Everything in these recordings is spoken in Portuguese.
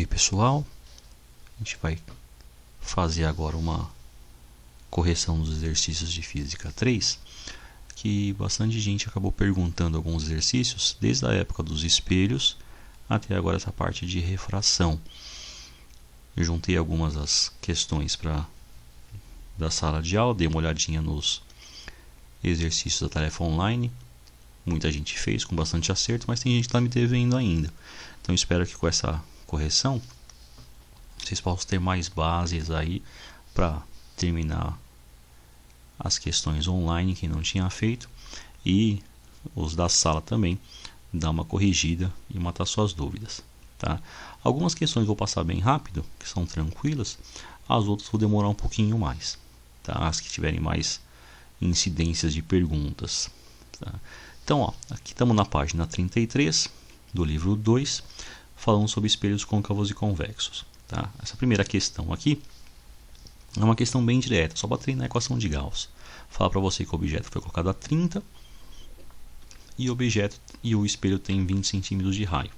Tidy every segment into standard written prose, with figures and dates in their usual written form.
Oi pessoal, a gente vai fazer agora uma correção dos exercícios de Física 3, que bastante gente acabou perguntando alguns exercícios, desde a época dos espelhos até agora essa parte de refração. Eu juntei algumas das questões da sala de aula, dei uma olhadinha nos exercícios da tarefa online. Muita gente fez com bastante acerto, mas tem gente que está me devendo ainda. Então espero que com essa correção vocês possam ter mais bases aí para terminar as questões online que não tinha feito, e os da sala também dar uma corrigida e matar suas dúvidas, tá? Algumas questões vou passar bem rápido, que são tranquilas, as outras vou demorar um pouquinho mais, tá? As que tiverem mais incidências de perguntas, tá? Então, ó, aqui estamos na página 33 do livro 2, falando sobre espelhos côncavos e convexos, tá? Essa primeira questão aqui é uma questão bem direta, só para treinar a equação de Gauss. Fala para você que o objeto foi colocado a 30 e o espelho tem 20 centímetros de raio.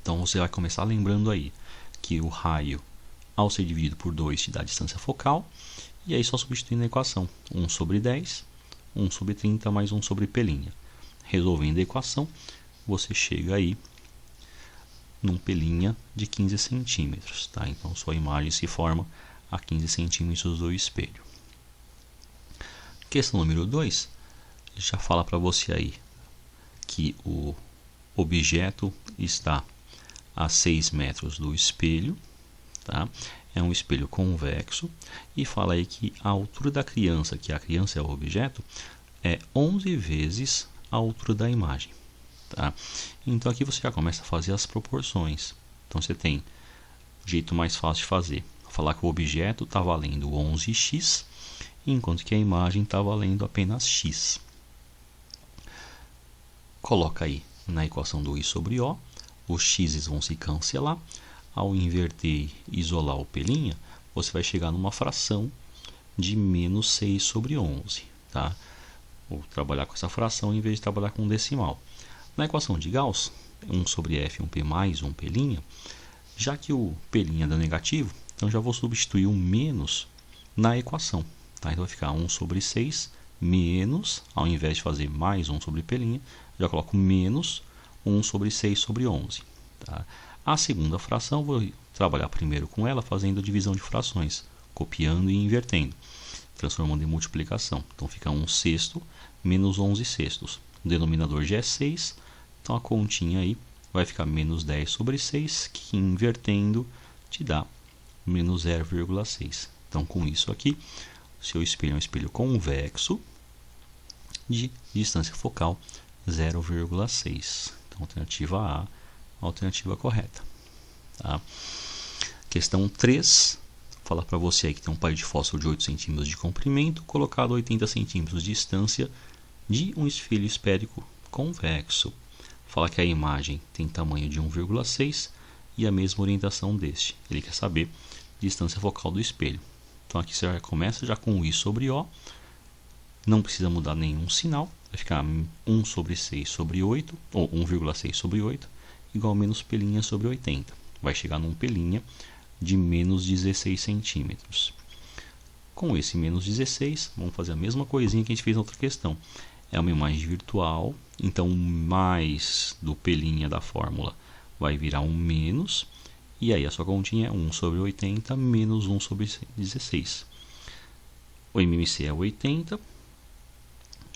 Então você vai começar lembrando aí que o raio, ao ser dividido por 2, te dá a distância focal, e aí só substituindo a equação 1 sobre 10, 1 sobre 30 mais 1 sobre P'. Resolvendo a equação, você chega aí num P' de 15 centímetros, tá? Então sua imagem se forma a 15 centímetros do espelho. Questão número 2 já fala para você aí que o objeto está a 6 metros do espelho, tá? É um espelho convexo, e fala aí que a altura da criança, que a criança é o objeto, é 11 vezes a altura da imagem, tá? Então aqui você já começa a fazer as proporções. Então você tem o jeito mais fácil de fazer, falar que o objeto está valendo 11x, enquanto que a imagem está valendo apenas x. Coloca aí na equação do i sobre o, os x's vão se cancelar. Ao inverter e isolar o P', você vai chegar numa fração de menos 6 sobre 11. Tá? Vou trabalhar com essa fração em vez de trabalhar com decimal. Na equação de Gauss, 1 sobre f, 1p mais 1p', já que o P' dá negativo, então já vou substituir o menos na equação. Tá? Então vai ficar 1 sobre 6 menos, ao invés de fazer mais 1 sobre P', já coloco menos 1 sobre 6 sobre 11. Tá? A segunda fração, vou trabalhar primeiro com ela, fazendo a divisão de frações, copiando e invertendo, transformando em multiplicação. Então fica 1 sexto menos 11 sextos. O denominador já é 6, então a continha aí vai ficar menos 10 sobre 6, que invertendo te dá menos 0,6. Então com isso aqui, o seu espelho é um espelho convexo de distância focal 0,6. Então alternativa A, alternativa correta. Tá? Questão 3, falar para você aí que tem um palito de fósforo de 8 centímetros de comprimento, colocado a 80 centímetros de distância de um espelho esférico convexo. Fala que a imagem tem tamanho de 1,6 e a mesma orientação deste. Ele quer saber a distância focal do espelho. Então aqui você já começa já com i sobre o, não precisa mudar nenhum sinal, vai ficar 1 sobre 6 sobre 8, ou 1,6 sobre 8, igual a menos P' sobre 80. Vai chegar num P' de menos 16 centímetros. Com esse menos 16, vamos fazer a mesma coisinha que a gente fez na outra questão. É uma imagem virtual, então mais do P' da fórmula vai virar um menos, e aí a sua continha é 1 sobre 80 menos 1 sobre 16. O MMC é 80,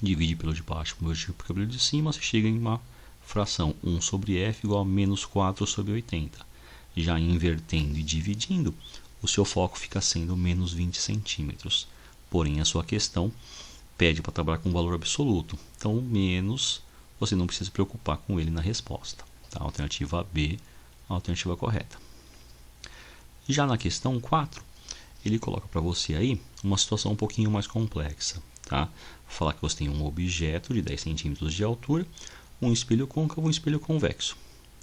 divide pelo de baixo, multiplica pelo de cima, você chega em uma fração 1 sobre f igual a menos 4 sobre 80. Já invertendo e dividindo, o seu foco fica sendo menos 20 centímetros. Porém, a sua questão pede para trabalhar com valor absoluto. Então, o menos, você não precisa se preocupar com ele na resposta. Tá? Alternativa B, a alternativa correta. Já na questão 4, ele coloca para você aí uma situação um pouquinho mais complexa. Tá? Falar que você tem um objeto de 10 centímetros de altura, um espelho côncavo e um espelho convexo.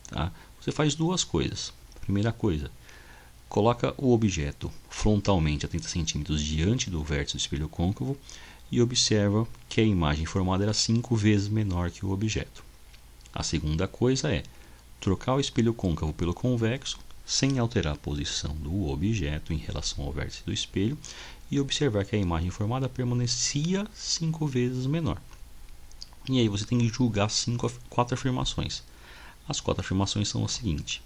Tá? Você faz duas coisas. Primeira coisa, coloca o objeto frontalmente a 30 centímetros diante do vértice do espelho côncavo e observa que a imagem formada era 5 vezes menor que o objeto. A segunda coisa é trocar o espelho côncavo pelo convexo, sem alterar a posição do objeto em relação ao vértice do espelho, e observar que a imagem formada permanecia 5 vezes menor. E aí você tem que julgar 4 afirmações. As 4 afirmações são as seguintes: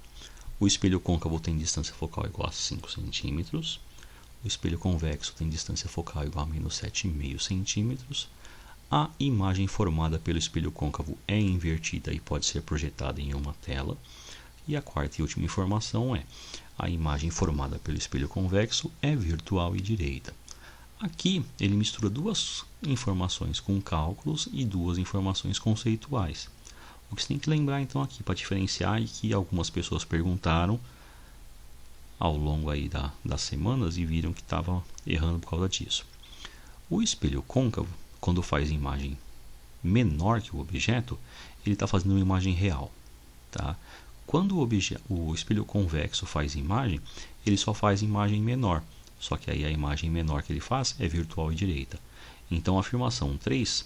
o espelho côncavo tem distância focal igual a 5 centímetros, o espelho convexo tem distância focal igual a menos 7,5 centímetros, a imagem formada pelo espelho côncavo é invertida e pode ser projetada em uma tela, e a quarta e última informação é: a imagem formada pelo espelho convexo é virtual e direita. Aqui ele mistura 2 informações com cálculos e 2 informações conceituais. O que você tem que lembrar então aqui para diferenciar é que algumas pessoas perguntaram ao longo aí das semanas e viram que estava errando por causa disso. O espelho côncavo, quando faz imagem menor que o objeto, ele está fazendo uma imagem real, tá? Quando o espelho convexo faz imagem, ele só faz imagem menor, só que aí a imagem menor que ele faz é virtual e direita. Então a afirmação 3,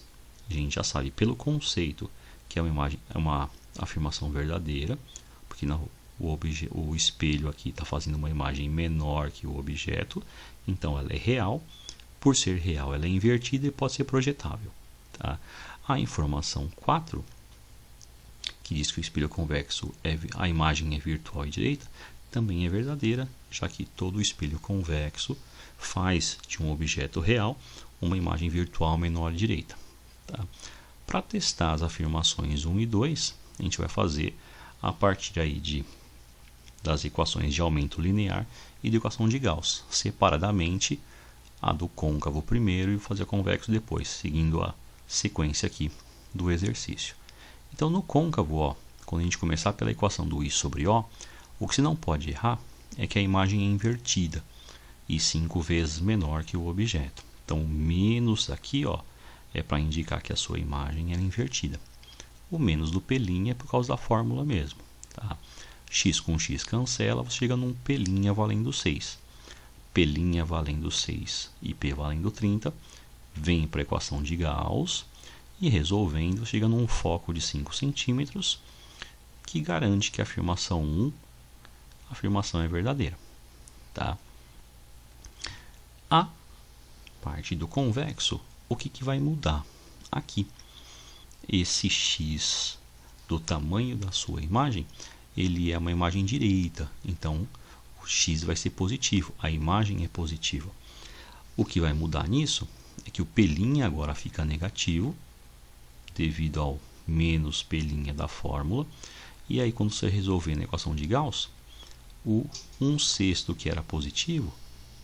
a gente já sabe pelo conceito que é uma afirmação verdadeira, porque o espelho aqui está fazendo uma imagem menor que o objeto, então ela é real. Por ser real, ela é invertida e pode ser projetável, tá? A informação 4, que diz que o espelho convexo a imagem é virtual e direita, também é verdadeira, já que todo espelho convexo faz de um objeto real uma imagem virtual menor e direita, tá? Para testar as afirmações 1 e 2, a gente vai fazer a partir aí das equações de aumento linear e de equação de Gauss, separadamente a do côncavo primeiro e fazer a convexo depois, seguindo a sequência aqui do exercício. Então no côncavo, ó, quando a gente começar pela equação do I sobre O, o que você não pode errar é que a imagem é invertida e 5 vezes menor que o objeto. Então o menos aqui, ó, é para indicar que a sua imagem é invertida. O menos do pelinho é por causa da fórmula mesmo, tá? X com X cancela, você chega num P' valendo 6. P' valendo 6 e P valendo 30, vem para a equação de Gauss e resolvendo chega num foco de 5 centímetros, que garante que a afirmação 1, a afirmação é verdadeira, tá? A parte do convexo, o que vai mudar? Aqui, esse X do tamanho da sua imagem, ele é uma imagem direita, então o X vai ser positivo, a imagem é positiva. O que vai mudar nisso é que o P' agora fica negativo, devido ao menos P' da fórmula, e aí quando você resolver na equação de Gauss, o 1/6 que era positivo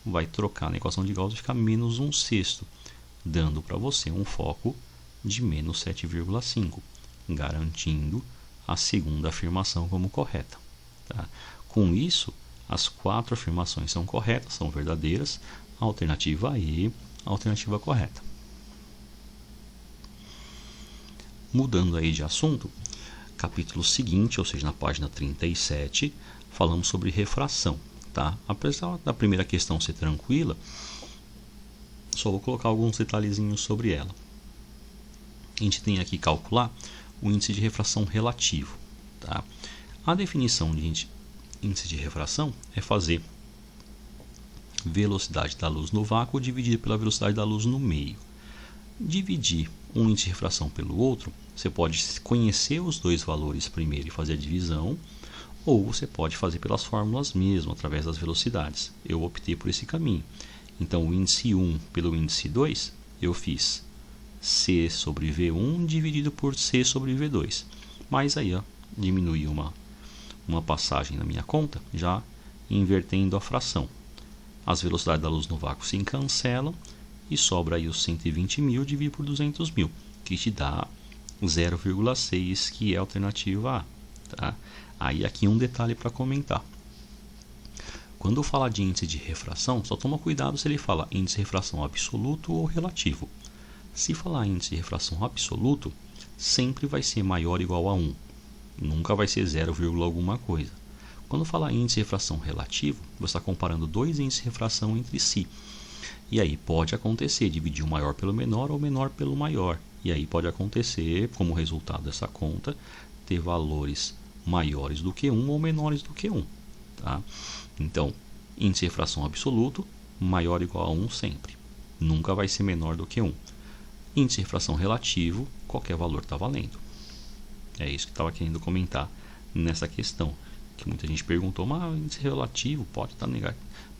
vai trocar na equação de Gauss e ficar menos 1/6, dando para você um foco de menos 7,5, garantindo a segunda afirmação como correta, tá? Com isso, as 4 afirmações são corretas, são verdadeiras, a alternativa E, a alternativa correta. Mudando aí de assunto, capítulo seguinte, ou seja, na página 37, falamos sobre refração, tá? Apesar da primeira questão ser tranquila, só vou colocar alguns detalhezinhos sobre ela. A gente tem aqui calcular o índice de refração relativo, tá? A definição de índice de refração é fazer velocidade da luz no vácuo dividida pela velocidade da luz no meio. Dividir um índice de refração pelo outro, você pode conhecer os dois valores primeiro e fazer a divisão, ou você pode fazer pelas fórmulas mesmo, através das velocidades. Eu optei por esse caminho. Então, o índice 1 pelo índice 2, eu fiz C sobre V1 dividido por C sobre V2. Mas aí, ó, diminui uma passagem na minha conta, já invertendo a fração. As velocidades da luz no vácuo se cancelam e sobra aí os 120.000 dividido por 200.000, que te dá 0,6, que é a alternativa A, tá? Aí aqui um detalhe para comentar. Quando eu falar de índice de refração, só toma cuidado se ele fala índice de refração absoluto ou relativo. Se falar índice de refração absoluto, sempre vai ser maior ou igual a 1. Nunca vai ser 0, alguma coisa. Quando falar índice de refração relativo, você está comparando dois índices de refração entre si. E aí pode acontecer dividir o maior pelo menor ou o menor pelo maior. E aí pode acontecer, como resultado dessa conta, ter valores maiores do que 1 ou menores do que 1. Tá? Então, índice de refração absoluto, maior ou igual a 1 sempre. Nunca vai ser menor do que 1. Índice de refração relativo, qualquer valor está valendo. É isso que eu estava querendo comentar nessa questão. Que muita gente perguntou, mas o índice relativo pode estar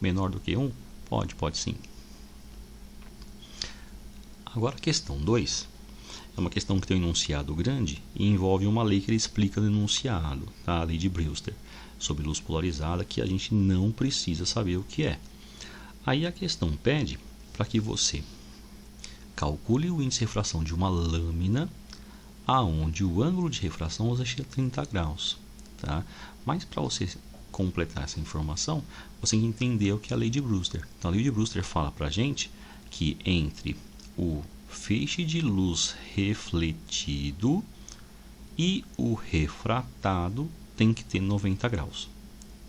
menor do que 1? Pode sim. Agora a questão 2 é uma questão que tem um enunciado grande e envolve uma lei que ele explica no enunciado, tá? A lei de Brewster, sobre luz polarizada, que a gente não precisa saber o que é. Aí a questão pede para que você calcule o índice de refração de uma lâmina aonde o ângulo de refração seja 30 graus. Tá? Mas para você completar essa informação, você tem que entender o que é a lei de Brewster. Então, a lei de Brewster fala para a gente que entre o feixe de luz refletido e o refratado tem que ter 90 graus.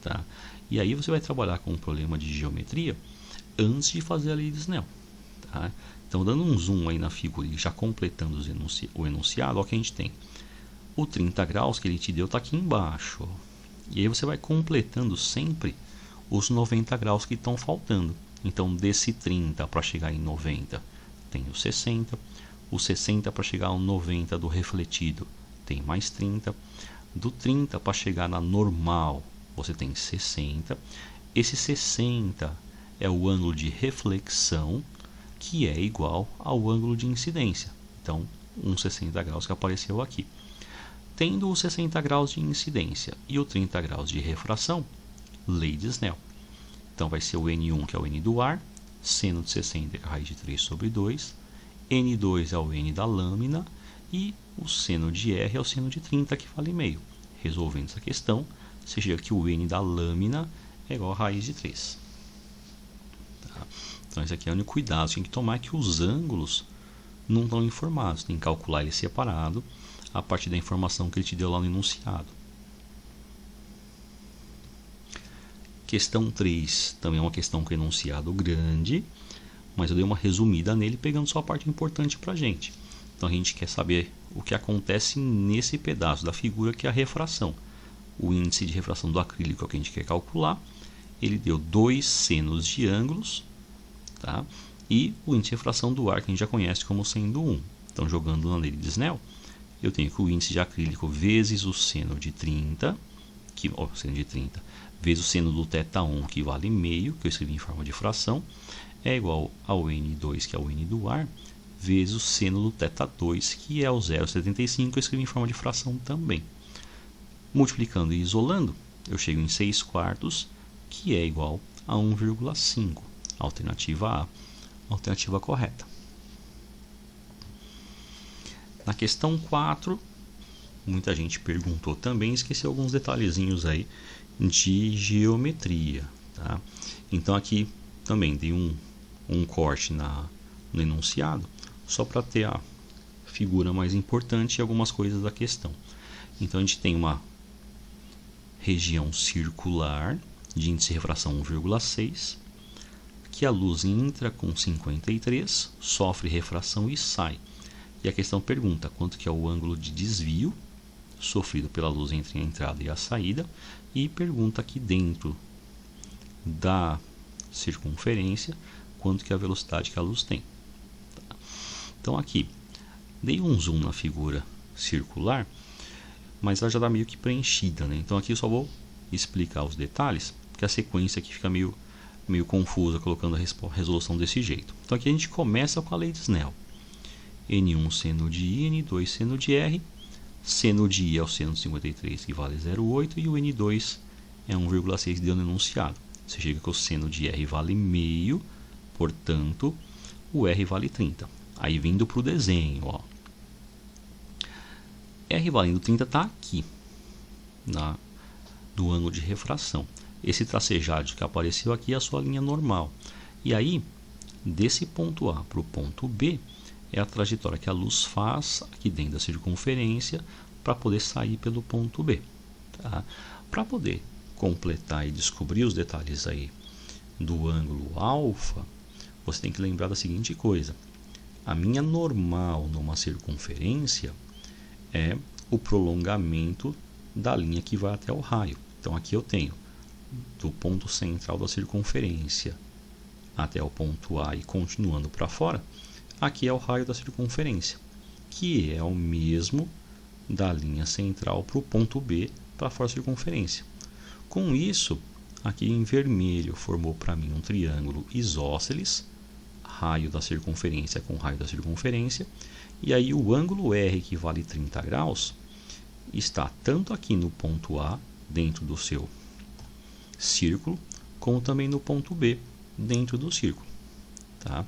Tá? E aí você vai trabalhar com um problema de geometria antes de fazer a lei de Snell. Tá? Então, dando um zoom aí na figura e já completando o enunciado, olha o que a gente tem. O 30 graus que ele te deu está aqui embaixo. E aí você vai completando sempre os 90 graus que estão faltando. Então, desse 30 para chegar em 90, tem o 60. O 60 para chegar ao 90 do refletido, tem mais 30. Do 30 para chegar na normal, você tem 60. Esse 60 é o ângulo de reflexão, que é igual ao ângulo de incidência. Então, uns 60 graus que apareceu aqui. Tendo os 60 graus de incidência e o 30 graus de refração, lei de Snell. Então, vai ser o N1, que é o N do ar, seno de 60 é a raiz de 3 sobre 2, N2 é o N da lâmina e o seno de R é o seno de 30, que vale meio. Resolvendo essa questão, você chega que o N da lâmina é igual a raiz de 3. Tá? Então, esse aqui é o único cuidado que tem que tomar, é que os ângulos não estão informados. Tem que calcular ele separado a partir da informação que ele te deu lá no enunciado. Questão 3 também é uma questão com enunciado grande, mas eu dei uma resumida nele pegando só a parte importante para a gente. Então a gente quer saber o que acontece nesse pedaço da figura, que é a refração. O índice de refração do acrílico é o que a gente quer calcular. Ele deu 2 senos de ângulos, tá? E o índice de refração do ar, que a gente já conhece como sendo 1. Então, jogando na lei de Snell, eu tenho que o índice de acrílico vezes o seno de 30, vezes o seno do θ1, que vale meio, que eu escrevi em forma de fração, é igual ao N2, que é o N do ar, vezes o seno do θ2, que é o 0,75, que eu escrevi em forma de fração também. Multiplicando e isolando, eu chego em 6/4, que é igual a 1,5. Alternativa A, alternativa correta. Na questão 4, muita gente perguntou também, esqueceu alguns detalhezinhos aí de geometria. Tá? Então aqui também dei um corte no enunciado, só para ter a figura mais importante e algumas coisas da questão. Então a gente tem uma região circular de índice de refração 1,6, que a luz entra com 53, sofre refração e sai. E a questão pergunta quanto que é o ângulo de desvio sofrido pela luz entre a entrada e a saída, e pergunta aqui dentro da circunferência quanto que é a velocidade que a luz tem. Tá? Então aqui, dei um zoom na figura circular, mas ela já está meio que preenchida, né? Então aqui eu só vou explicar os detalhes, porque a sequência aqui fica meio confusa colocando a resolução desse jeito. Então aqui a gente começa com a lei de Snell. N1 seno de I, N2 seno de R. Seno de I é o seno de 53, que vale 0,8, e o N2 é 1,6 que deu no enunciado. Você chega que o seno de R vale meio, portanto, o R vale 30. Aí vindo para o desenho, ó. R valendo 30 está aqui, do ângulo de refração. Esse tracejado que apareceu aqui é a sua linha normal. E aí, desse ponto A para o ponto B, é a trajetória que a luz faz aqui dentro da circunferência para poder sair pelo ponto B. Tá? Para poder completar e descobrir os detalhes aí do ângulo alfa, você tem que lembrar da seguinte coisa. A minha normal numa circunferência é o prolongamento da linha que vai até o raio. Então aqui eu tenho do ponto central da circunferência até o ponto A e continuando para fora, aqui é o raio da circunferência, que é o mesmo da linha central para o ponto B para fora da circunferência. Com isso, aqui em vermelho formou para mim um triângulo isósceles, raio da circunferência com raio da circunferência, e aí o ângulo R, que vale 30 graus, está tanto aqui no ponto A, dentro do seu círculo, como também no ponto B, dentro do círculo. Tá?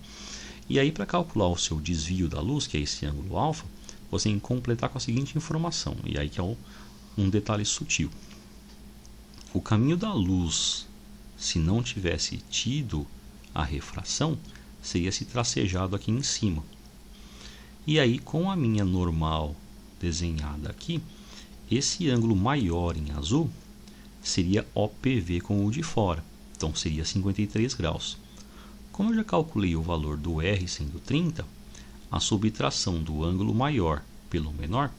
E aí, para calcular o seu desvio da luz, que é esse ângulo alfa, você tem que completar com a seguinte informação, e aí que é um detalhe sutil. O caminho da luz, se não tivesse tido a refração, seria esse tracejado aqui em cima. E aí, com a minha normal desenhada aqui, esse ângulo maior em azul seria OPV com o de fora, então seria 53 graus. Como eu já calculei o valor do R sendo 30, a subtração do ângulo maior pelo menor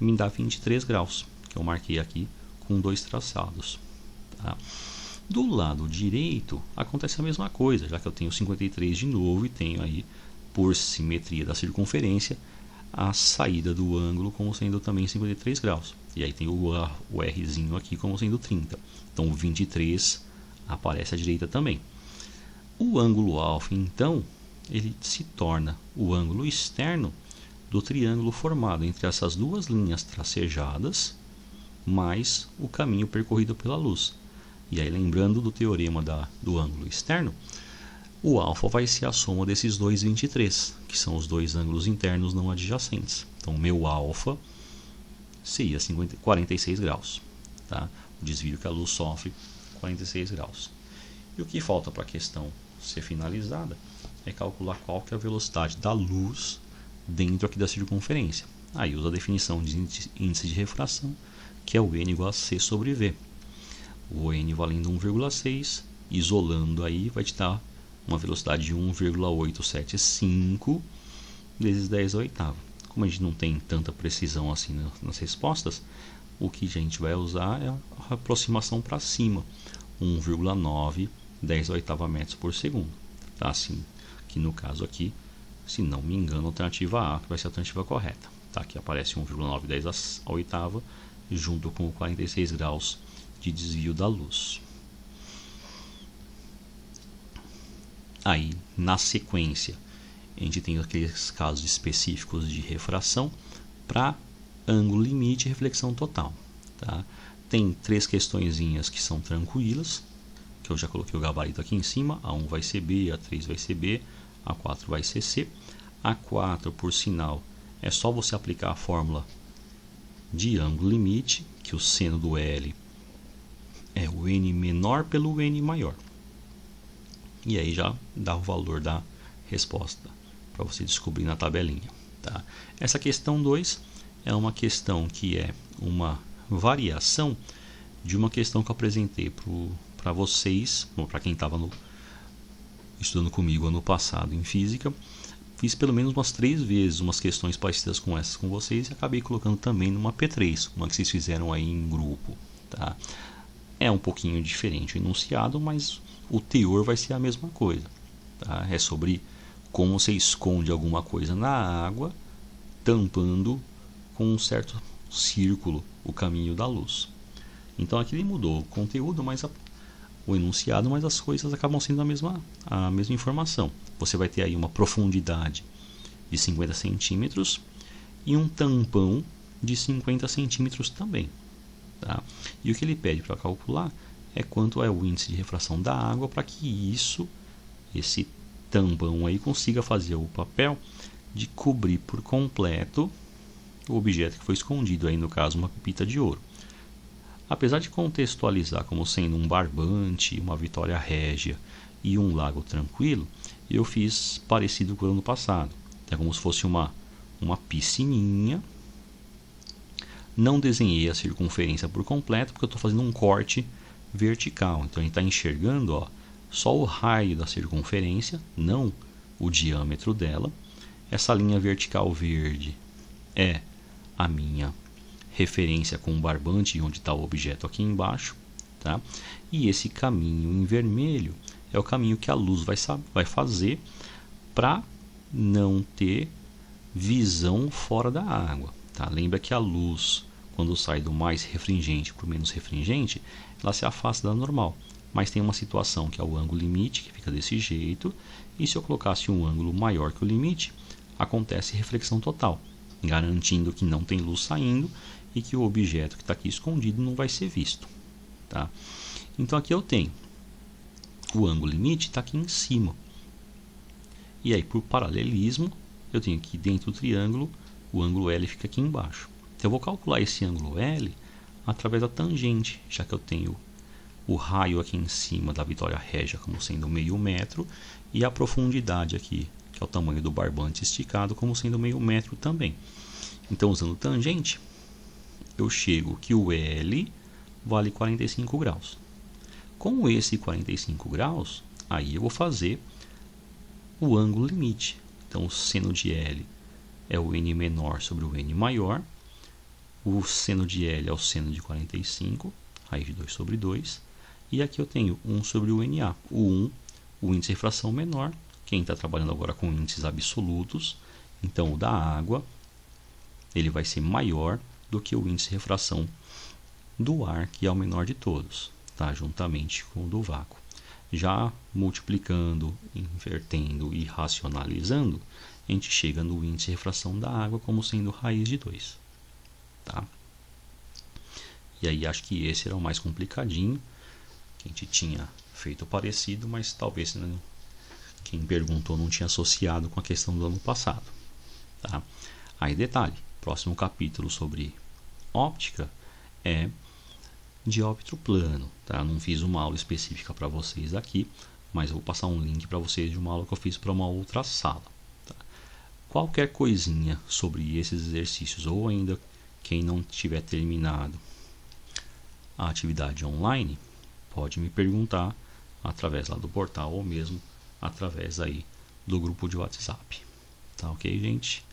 me dá 23 graus, que eu marquei aqui com 2 traçados. Tá? Do lado direito acontece a mesma coisa, já que eu tenho 53 de novo e tenho aí, por simetria da circunferência, a saída do ângulo como sendo também 53 graus. E aí tem o Rzinho aqui como sendo 30. Então o 23 aparece à direita também. O ângulo alfa, então, ele se torna o ângulo externo do triângulo formado entre essas duas linhas tracejadas, mais o caminho percorrido pela luz. E aí, lembrando do teorema do ângulo externo, o alfa vai ser a soma desses dois 23, que são os dois ângulos internos não adjacentes. Então, o meu alfa seria 46 graus. Tá? O desvio que a luz sofre, 46 graus. E o que falta para a questão ser finalizada é calcular qual que é a velocidade da luz dentro aqui da circunferência. Aí usa a definição de índice de refração, que é o N igual a C sobre V. O N valendo 1,6, isolando aí, vai te dar uma velocidade de 1,875 vezes 10 à oitava. Como a gente não tem tanta precisão assim nas respostas, o que a gente vai usar é a aproximação para cima, 1,9 10 à oitava metros por segundo. Tá? Assim, que no caso aqui, se não me engano, a alternativa A vai ser a alternativa correta. Tá? Aqui aparece 1,9 10 à oitava, junto com 46 graus de desvio da luz. Aí, na sequência, a gente tem aqueles casos específicos de refração para ângulo limite e reflexão total. Tá? Tem 3 questõezinhas que são tranquilas, que eu já coloquei o gabarito aqui em cima. A 1 vai ser B, a 3 vai ser B, a 4 vai ser C. A 4, por sinal, é só você aplicar a fórmula de ângulo limite, que o seno do L é o N menor pelo N maior. E aí já dá o valor da resposta para você descobrir na tabelinha. Tá? Essa questão 2 é uma questão que é uma variação de uma questão que eu apresentei para vocês, para quem estava estudando comigo ano passado em física. Fiz pelo menos umas 3 vezes umas questões parecidas com essas com vocês e acabei colocando também numa P3, uma que vocês fizeram aí em grupo. Tá? É um pouquinho diferente o enunciado, mas o teor vai ser a mesma coisa. Tá? É sobre como você esconde alguma coisa na água, tampando com um certo círculo o caminho da luz. Então aqui ele mudou o conteúdo, o enunciado, mas as coisas acabam sendo a mesma informação. Você vai ter aí uma profundidade de 50 centímetros e um tampão de 50 centímetros também. Tá? E o que ele pede para calcular é quanto é o índice de refração da água para que esse tampão aí consiga fazer o papel de cobrir por completo o objeto que foi escondido, aí no caso uma pepita de ouro. Apesar de contextualizar como sendo um barbante, uma Vitória Régia e um lago tranquilo, eu fiz parecido com o ano passado. É como se fosse uma piscininha. Não desenhei a circunferência por completo, porque eu estou fazendo um corte vertical. Então a gente está enxergando só o raio da circunferência, não o diâmetro dela. Essa linha vertical verde é a minha referência com o barbante onde está o objeto aqui embaixo, tá? E esse caminho em vermelho é o caminho que a luz vai fazer para não ter visão fora da água, tá? Lembra que a luz, quando sai do mais refringente para o menos refringente, ela se afasta da normal. Mas tem uma situação que é o ângulo limite, que fica desse jeito, e se eu colocasse um ângulo maior que o limite, acontece reflexão total, garantindo que não tem luz saindo e que o objeto que está aqui escondido não vai ser visto, tá? Então aqui eu tenho o ângulo limite está aqui em cima. E aí, por paralelismo, eu tenho aqui dentro do triângulo, o ângulo L fica aqui embaixo. Então eu vou calcular esse ângulo L através da tangente, já que eu tenho o raio aqui em cima da Vitória Régia como sendo meio metro e a profundidade aqui, que é o tamanho do barbante esticado, como sendo meio metro também. Então, usando tangente, eu chego que o L vale 45 graus. Com esse 45 graus, aí eu vou fazer o ângulo limite. Então, o seno de L é o N menor sobre o N maior. O seno de L é o seno de 45, raiz de 2 sobre 2. E aqui eu tenho 1 sobre o NA. O 1, o índice de refração menor. Quem está trabalhando agora com índices absolutos, então o da água, ele vai ser maior do que o índice de refração do ar, que é o menor de todos, tá? Juntamente com o do vácuo. Já multiplicando, invertendo e racionalizando, a gente chega no índice de refração da água como sendo raiz de 2. Tá? E aí acho que esse era o mais complicadinho, que a gente tinha feito parecido, mas talvez quem perguntou não tinha associado com a questão do ano passado. Tá? Aí detalhe, próximo capítulo sobre óptica é dióptro plano, tá? Não fiz uma aula específica para vocês aqui, mas eu vou passar um link para vocês de uma aula que eu fiz para uma outra sala. Tá? Qualquer coisinha sobre esses exercícios, ou ainda quem não tiver terminado a atividade online, pode me perguntar através lá do portal ou mesmo através aí do grupo de WhatsApp. Tá ok, gente?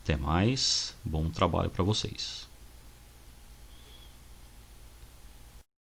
Até mais, bom trabalho para vocês.